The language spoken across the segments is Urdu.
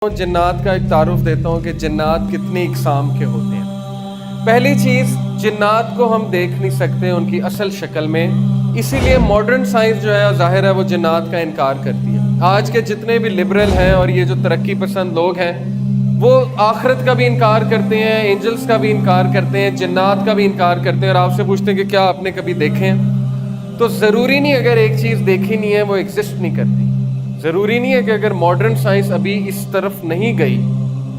جنات کا ایک تعارف دیتا ہوں کہ جنات کتنی اقسام کے ہوتے ہیں۔ پہلی چیز، جنات کو ہم دیکھ نہیں سکتے ان کی اصل شکل میں، اسی لیے ماڈرن سائنس جو ہے ظاہر ہے وہ جنات کا انکار کرتی ہے۔ آج کے جتنے بھی لبرل ہیں اور یہ جو ترقی پسند لوگ ہیں وہ آخرت کا بھی انکار کرتے ہیں، اینجلز کا بھی انکار کرتے ہیں، جنات کا بھی انکار کرتے ہیں، اور آپ سے پوچھتے ہیں کہ کیا آپ نے کبھی دیکھے ہیں؟ تو ضروری نہیں اگر ایک چیز دیکھی نہیں ہے وہ ایگزسٹ نہیں کرتی۔ ضروری نہیں ہے کہ اگر ماڈرن سائنس ابھی اس طرف نہیں گئی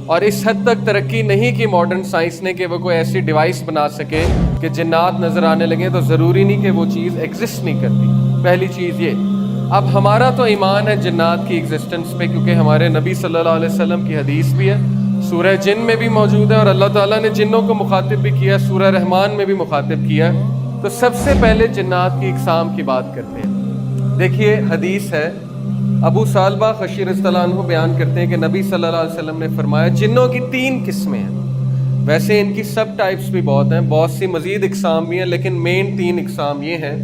اور اس حد تک ترقی نہیں کی ماڈرن سائنس نے کہ وہ کوئی ایسی ڈیوائس بنا سکے کہ جنات نظر آنے لگیں، تو ضروری نہیں کہ وہ چیز ایگزسٹ نہیں کرتی۔ پہلی چیز یہ۔ اب ہمارا تو ایمان ہے جنات کی ایگزسٹنس پہ، کیونکہ ہمارے نبی صلی اللہ علیہ وسلم کی حدیث بھی ہے، سورہ جن میں بھی موجود ہے، اور اللہ تعالیٰ نے جنوں کو مخاطب بھی کیا، سورہ رحمان میں بھی مخاطب کیا۔ تو سب سے پہلے جنات کی اقسام کی بات کرتے ہیں۔ دیکھیے حدیث ہے، ابو سالبہ خشی رضی اللہ عنہ بیان کرتے ہیں کہ نبی صلی اللہ علیہ وسلم نے فرمایا جنوں کی 3 قسمیں ہیں۔ ویسے ان کی سب ٹائپس بھی بہت ہیں، بہت سی مزید اقسام بھی ہیں، لیکن مین 3 اقسام یہ ہیں۔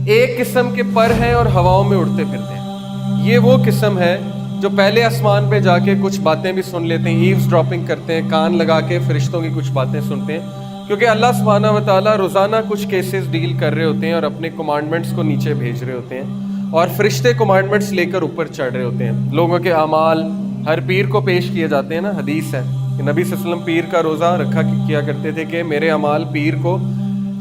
ایک قسم کے پر ہیں اور ہواؤں میں اڑتے پھرتے ہیں۔ یہ وہ قسم ہے جو پہلے آسمان پہ جا کے کچھ باتیں بھی سن لیتے ہیں، ایوز ڈراپنگ کرتے ہیں، کان لگا کے فرشتوں کی کچھ باتیں سنتے ہیں، کیونکہ اللہ سبحانہ و تعالیٰ روزانہ کچھ کیسز ڈیل کر رہے ہوتے ہیں اور اپنے کمانڈمنٹس کو نیچے بھیج رہے ہوتے ہیں، اور فرشتے کمانڈمنٹس لے کر اوپر چڑھ رہے ہوتے ہیں۔ لوگوں کے اعمال ہر پیر کو پیش کیے جاتے ہیں نا، حدیث ہے کہ نبی صلی اللہ علیہ وسلم پیر کا روزہ رکھا کیا کرتے تھے کہ میرے اعمال پیر کو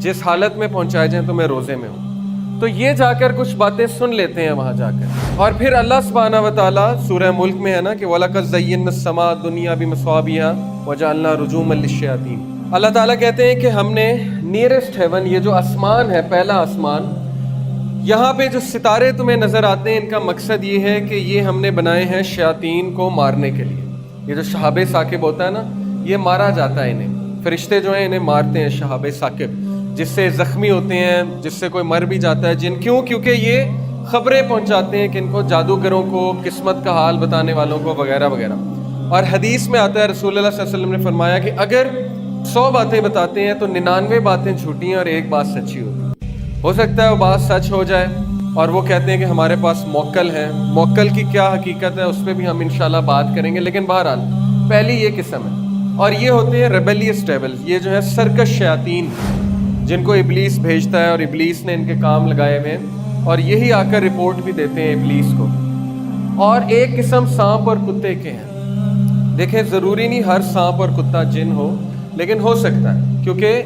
جس حالت میں پہنچائے جائیں تو میں روزے میں ہوں۔ تو یہ جا کر کچھ باتیں سن لیتے ہیں وہاں جا کر، اور پھر اللہ سبحانہ و تعالیٰ سورہ ملک میں ہے نا کہ وَلَقَدْ زَيَّنَّا السَّمَاءَ الدُّنْيَا بِمَصَابِيحَ وَجَعَلْنَا رُجُومًا لِلشَّيَاطِينِ۔ اللہ تعالیٰ کہتے ہیں کہ ہم نے نیئرسٹ ہیون، یہ جو آسمان ہے، پہلا آسمان، یہاں پہ جو ستارے تمہیں نظر آتے ہیں ان کا مقصد یہ ہے کہ یہ ہم نے بنائے ہیں شیاطین کو مارنے کے لیے۔ یہ جو شہاب ثاقب ہوتا ہے نا، یہ مارا جاتا ہے انہیں، فرشتے جو ہیں انہیں مارتے ہیں شہاب ثاقب، جس سے زخمی ہوتے ہیں، جس سے کوئی مر بھی جاتا ہے جن، کیونکہ یہ خبریں پہنچاتے ہیں کہ ان کو جادوگروں کو، قسمت کا حال بتانے والوں کو وغیرہ وغیرہ۔ اور حدیث میں آتا ہے رسول اللہ صلی اللہ علیہ وسلم نے فرمایا کہ اگر 100 باتیں بتاتے ہیں تو 99 باتیں جھوٹی ہیں اور ایک بات سچی ہوتی ہے۔ ہو سکتا ہے وہ بات سچ ہو جائے، اور وہ کہتے ہیں کہ ہمارے پاس موکل ہیں، موکل کی کیا حقیقت ہے اس پہ بھی ہم انشاءاللہ بات کریں گے، لیکن بہرحال پہلی یہ قسم ہے۔ اور یہ ہوتے ہیں ریبیلیس ڈیولز، یہ جو ہے سرکش شیاطین جن کو ابلیس بھیجتا ہے، اور ابلیس نے ان کے کام لگائے ہوئے ہیں، اور یہی آ کر رپورٹ بھی دیتے ہیں ابلیس کو۔ اور ایک قسم سانپ اور کتے کے ہیں۔ دیکھیں ضروری نہیں ہر سانپ اور کتا جن ہو، لیکن ہو سکتا ہے، کیونکہ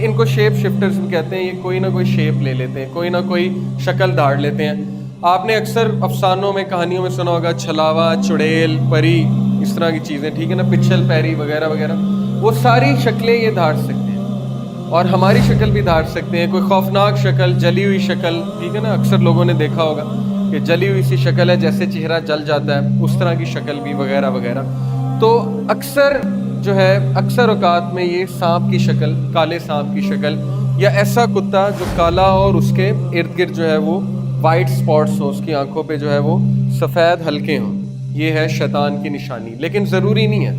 ان کو شیپ شفٹرز بھی کہتے ہیں، یہ کوئی نہ کوئی شیپ لے لیتے ہیں، کوئی نہ کوئی شکل دھاڑ لیتے ہیں۔ آپ نے اکثر افسانوں میں، کہانیوں میں سنا ہوگا چھلاوا، چڑیل، پری، اس طرح کی چیزیں، ٹھیک ہے نا، پچھل پیری وغیرہ وغیرہ، وہ ساری شکلیں یہ دھاڑ سکتے ہیں، اور ہماری شکل بھی دھاڑ سکتے ہیں۔ کوئی خوفناک شکل، جلی ہوئی شکل، ٹھیک ہے نا، اکثر لوگوں نے دیکھا ہوگا کہ جلی ہوئی سی شکل ہے، جیسے چہرہ جل جاتا ہے اس طرح کی شکل بھی وغیرہ وغیرہ۔ تو اکثر اوقات میں یہ سانپ کی شکل، کالے سانپ کی شکل، یا ایسا کتا جو کالا ہو اور اس کے ارد گرد جو ہے وہ وائٹ سپاٹس ہو، اس کی آنکھوں پہ جو ہے وہ سفید حلقے ہوں، یہ ہے شیطان کی نشانی، لیکن ضروری نہیں ہے،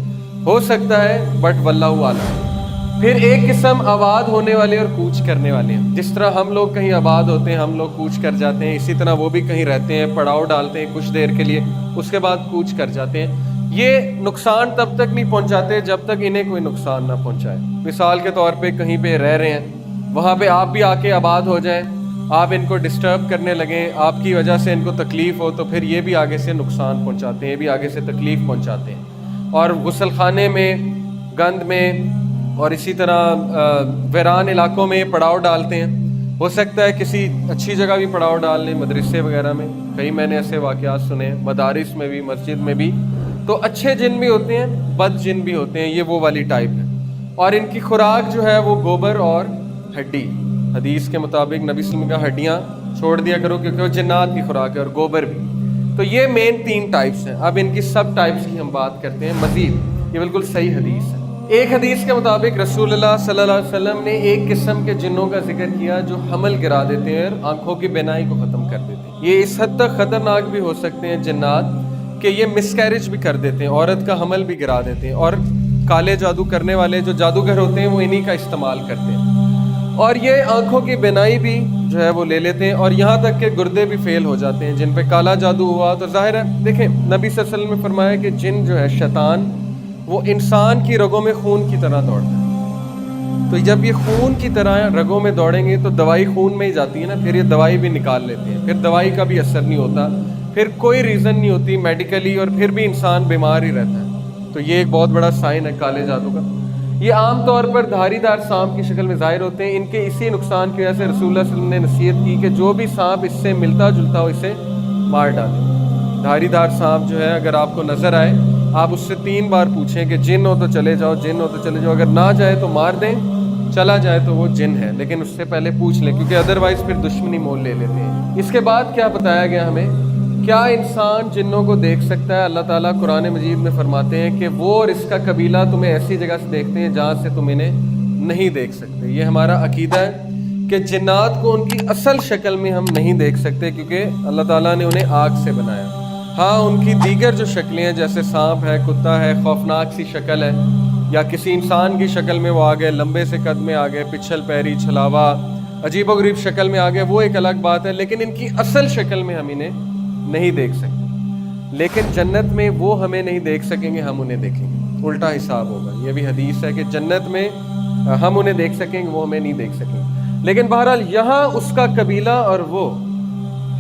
ہو سکتا ہے، بٹ واللہ اعلم۔ پھر ایک قسم آباد ہونے والے اور کوچ کرنے والے ہیں۔ جس طرح ہم لوگ کہیں آباد ہوتے ہیں، ہم لوگ کوچ کر جاتے ہیں، اسی طرح وہ بھی کہیں رہتے ہیں، پڑاؤ ڈالتے ہیں کچھ دیر کے لیے، اس کے بعد کوچ کر جاتے ہیں۔ یہ نقصان تب تک نہیں پہنچاتے جب تک انہیں کوئی نقصان نہ پہنچائے۔ مثال کے طور پہ کہیں پہ رہ رہے ہیں، وہاں پہ آپ بھی آ کے آباد ہو جائیں، آپ ان کو ڈسٹرب کرنے لگیں، آپ کی وجہ سے ان کو تکلیف ہو، تو پھر یہ بھی آگے سے نقصان پہنچاتے ہیں، یہ بھی آگے سے تکلیف پہنچاتے ہیں۔ اور غسل خانے میں، گند میں، اور اسی طرح ویران علاقوں میں پڑاؤ ڈالتے ہیں۔ ہو سکتا ہے کسی اچھی جگہ بھی پڑاؤ ڈال لیں، مدرسے وغیرہ میں، کئی میں نے ایسے واقعات سنے ہیں، مدارس میں بھی، مسجد میں بھی۔ تو اچھے جن بھی ہوتے ہیں، بد جن بھی ہوتے ہیں، یہ وہ والی ٹائپ ہے۔ اور ان کی خوراک جو ہے وہ گوبر اور ہڈی، حدیث کے مطابق نبی صلی اللہ علیہ وسلم کا ہڈیاں چھوڑ دیا کرو کیونکہ وہ جنات کی خوراک ہے، اور گوبر بھی۔ تو یہ مین 3 ٹائپس ہیں۔ اب ان کی سب ٹائپس کی ہم بات کرتے ہیں مزید، یہ بالکل صحیح حدیث ہے۔ ایک حدیث کے مطابق رسول اللہ صلی اللہ علیہ وسلم نے ایک قسم کے جنوں کا ذکر کیا جو حمل گرا دیتے ہیں اور آنکھوں کی بینائی کو ختم کر دیتے ہیں۔ یہ اس حد تک خطرناک بھی ہو سکتے ہیں جنات کہ یہ مس کیریج بھی کر دیتے ہیں، عورت کا حمل بھی گرا دیتے ہیں، اور کالے جادو کرنے والے جو جادوگر ہوتے ہیں وہ انہی کا استعمال کرتے ہیں۔ اور یہ آنکھوں کی بینائی بھی جو ہے وہ لے لیتے ہیں، اور یہاں تک کہ گردے بھی فیل ہو جاتے ہیں. جن پہ کالا جادو ہوا تو ظاہر ہے، دیکھیں نبی صلی اللہ علیہ وسلم نے فرمایا کہ جن جو ہے شیطان وہ انسان کی رگوں میں خون کی طرح دوڑتا ہے. تو جب یہ خون کی طرح رگوں میں دوڑیں گے تو دوائی خون میں ہی جاتی ہے نا، پھر یہ دوائی بھی نکال لیتے ہیں، پھر دوائی کا بھی اثر نہیں ہوتا، پھر کوئی ریزن نہیں ہوتی میڈیکلی، اور پھر بھی انسان بیمار ہی رہتا ہے. تو یہ ایک بہت بڑا سائن ہے کالے جادو کا. یہ عام طور پر دھاری دار سانپ کی شکل میں ظاہر ہوتے ہیں. ان کے اسی نقصان کی وجہ سے رسول اللہ صلی اللہ علیہ وسلم نے نصیحت کی کہ جو بھی سانپ اس سے ملتا جلتا ہو اسے مار ڈالیں. دھاری دار سانپ جو ہے اگر آپ کو نظر آئے، آپ اس سے 3 بار پوچھیں کہ جن ہو تو چلے جاؤ، جن ہو تو چلے جاؤ. اگر نہ جائے تو مار دیں، چلا جائے تو وہ جن ہے، لیکن اس سے پہلے پوچھ لیں، کیونکہ ادروائز پھر دشمنی مول لے لیتے ہیں. اس کے بعد کیا بتایا گیا ہمیں؟ کیا انسان جنوں کو دیکھ سکتا ہے؟ اللہ تعالیٰ قرآن مجید میں فرماتے ہیں کہ وہ اور اس کا قبیلہ تمہیں ایسی جگہ سے دیکھتے ہیں جہاں سے تم انہیں نہیں دیکھ سکتے. یہ ہمارا عقیدہ ہے کہ جنات کو ان کی اصل شکل میں ہم نہیں دیکھ سکتے، کیونکہ اللہ تعالیٰ نے انہیں آگ سے بنایا. ہاں ان کی دیگر جو شکلیں ہیں جیسے سانپ ہے، کتا ہے، خوفناک سی شکل ہے، یا کسی انسان کی شکل میں وہ آ گئے، لمبے سے قد میں آ گئے، پچھل پیری، چھلاوا، عجیب و غریب شکل میں آ گئے، وہ ایک الگ بات ہے. لیکن ان کی اصل شکل میں ہم انہیں نہیں دیکھ سکتے. لیکن جنت میں وہ ہمیں نہیں دیکھ سکیں گے، ہم انہیں دیکھیں گے. الٹا حساب ہوگا. یہ بھی حدیث ہے کہ جنت میں ہم انہیں دیکھ سکیں گے، وہ ہمیں نہیں دیکھ سکیں گے. لیکن بہرحال یہاں اس کا قبیلہ اور وہ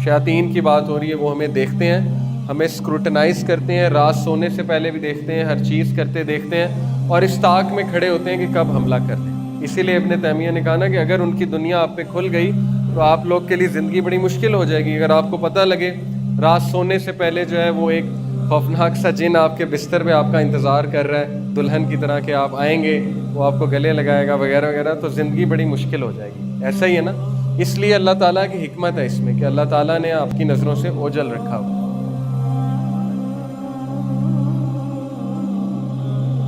شیاطین کی بات ہو رہی ہے، وہ ہمیں دیکھتے ہیں، ہمیں اسکروٹنائز کرتے ہیں، رات سونے سے پہلے بھی دیکھتے ہیں، ہر چیز کرتے دیکھتے ہیں، اور اس طاق میں کھڑے ہوتے ہیں کہ کب حملہ کر دیں. اسی لیے ابن تیمیہ نے کہا نا کہ اگر ان کی دنیا آپ پہ کھل گئی تو آپ لوگ کے لیے زندگی بڑی مشکل ہو جائے گی. اگر آپ کو پتہ لگے رات سونے سے پہلے جو ہے وہ ایک خوفناک سا جن آپ کے بستر پہ آپ کا انتظار کر رہا ہے دلہن کی طرح کہ آپ آئیں گے، وہ آپ کو گلے لگائے گا وغیرہ وغیرہ، تو زندگی بڑی مشکل ہو جائے گی. ایسا ہی ہے نا. اس لیے اللہ تعالیٰ کی حکمت ہے اس میں کہ اللہ تعالیٰ نے آپ کی نظروں سے اوجھل رکھا ہوا.